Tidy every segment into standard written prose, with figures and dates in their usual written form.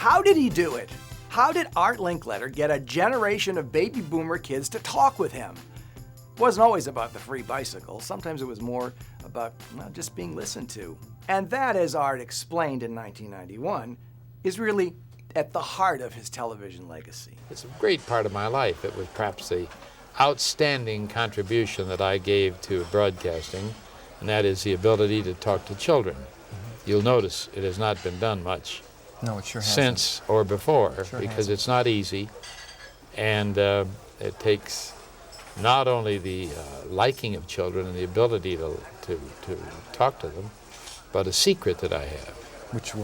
How did he do it? How did Art Linkletter get a generation of baby boomer kids to talk with him? It wasn't always about the free bicycle. Sometimes it was more about just being listened to. And that, as Art explained in 1991, is really at the heart of his television legacy. It's a great part of my life. It was perhaps the outstanding contribution that I gave to broadcasting, and that is the ability to talk to children. You'll notice it has not been done much. No, it sure hasn't. Since or before, Sure because hasn't. it's not easy, and it takes not only the liking of children and the ability to talk to them, but a secret that I have. Which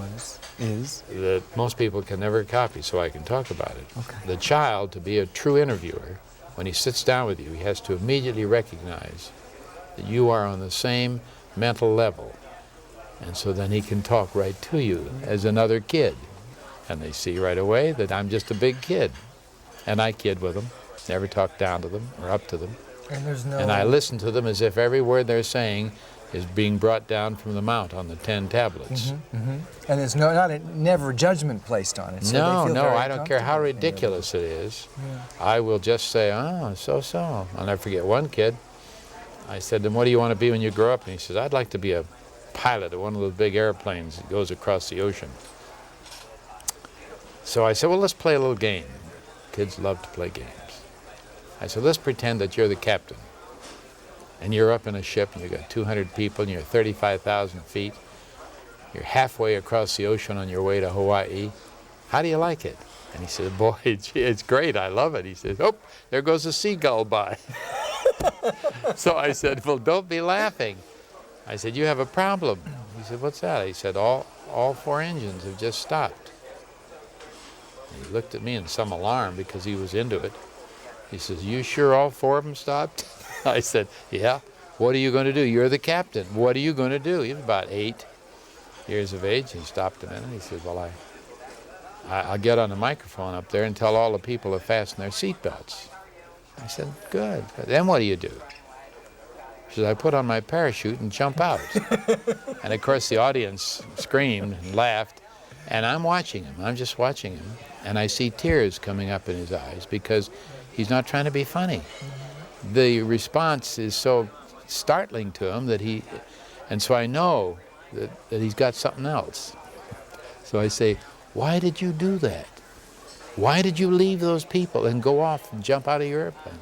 is? That most people can never copy, so I can talk about it. Okay. The child, to be a true interviewer, when he sits down with you, he has to immediately recognize that you are on the same mental level. And so then he can talk right to you as another kid. And they see right away that I'm just a big kid. And I kid with them, never talk down to them or up to them. And I listen to them as if every word they're saying is being brought down from the mount on the 10 tablets. And there's never judgment placed on it. So No, I don't care how ridiculous it is. Yeah. I will just say, oh, so. I'll never forget one kid. I said to him, what do you want to be when you grow up? And he says, I'd like to be a pilot of one of those big airplanes that goes across the ocean. So I said, well, let's play a little game. Kids love to play games. I said, let's pretend that you're the captain. And you're up in a ship, and you've got 200 people, and you're 35,000 feet. You're halfway across the ocean on your way to Hawaii. How do you like it? And he said, boy, it's great. I love it. He says, oh, there goes a seagull by. So I said, well, don't be laughing. I said, you have a problem. He said, what's that? He said, all 4 engines have just stopped. And he looked at me in some alarm because he was into it. He says, you sure all 4 of them stopped? I said, yeah. What are you going to do? You're the captain. What are you going to do? He was about 8 years of age. He stopped a minute. He said, well, I'll get on the microphone up there and tell all the people to fasten their seatbelts. I said, good. Then what do you do? He said, I put on my parachute and jump out. And of course the audience screamed and laughed. And I'm watching him. I'm just watching him. And I see tears coming up in his eyes because he's not trying to be funny. The response is so startling to him that and so I know that he's got something else. So I say, why did you do that? Why did you leave those people and go off and jump out of your airplane?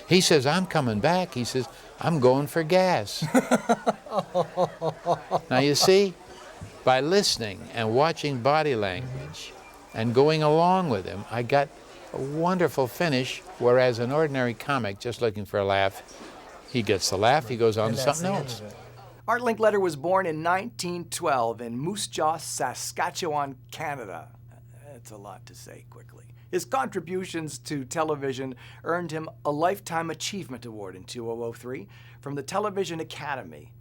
He says, I'm coming back. He says, I'm going for gas. Now you see, by listening and watching body language and going along with him, I got a wonderful finish, whereas an ordinary comic just looking for a laugh, he gets the laugh, he goes on to something else. Art Linkletter was born in 1912 in Moose Jaw, Saskatchewan, Canada. That's a lot to say quickly. His contributions to television earned him a Lifetime Achievement Award in 2003 from the Television Academy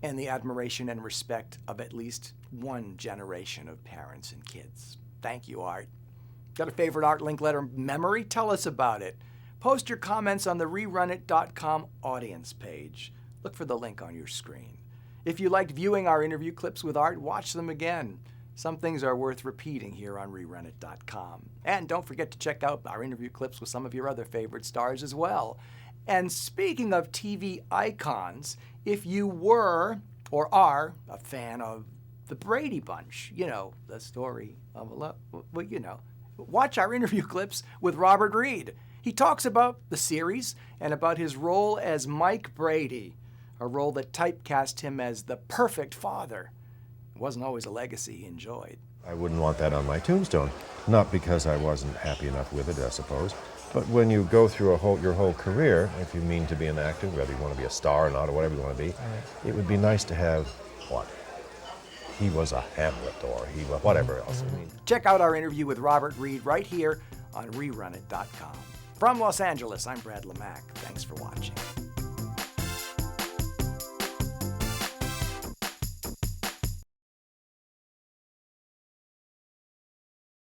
and the admiration and respect of at least one generation of parents and kids. Thank you, Art. Got a favorite Art Linkletter memory? Tell us about it. Post your comments on the RerunIt.com audience page. Look for the link on your screen. If you liked viewing our interview clips with Art, watch them again. Some things are worth repeating here on RerunIt.com. And don't forget to check out our interview clips with some of your other favorite stars as well. And speaking of TV icons, if you were or are a fan of the Brady Bunch, you know, the story of a love, well, you know, watch our interview clips with Robert Reed. He talks about the series and about his role as Mike Brady, a role that typecast him as the perfect father. It wasn't always a legacy he enjoyed. I wouldn't want that on my tombstone. Not because I wasn't happy enough with it, I suppose, but when you go through your whole career, if you mean to be an actor, whether you want to be a star or not, or whatever you want to be, it would be nice to have what? He was a Hamlet, or he was whatever else. I mean. Check out our interview with Robert Reed right here on RerunIt.com. From Los Angeles, I'm Brad Lemack. Thanks for watching.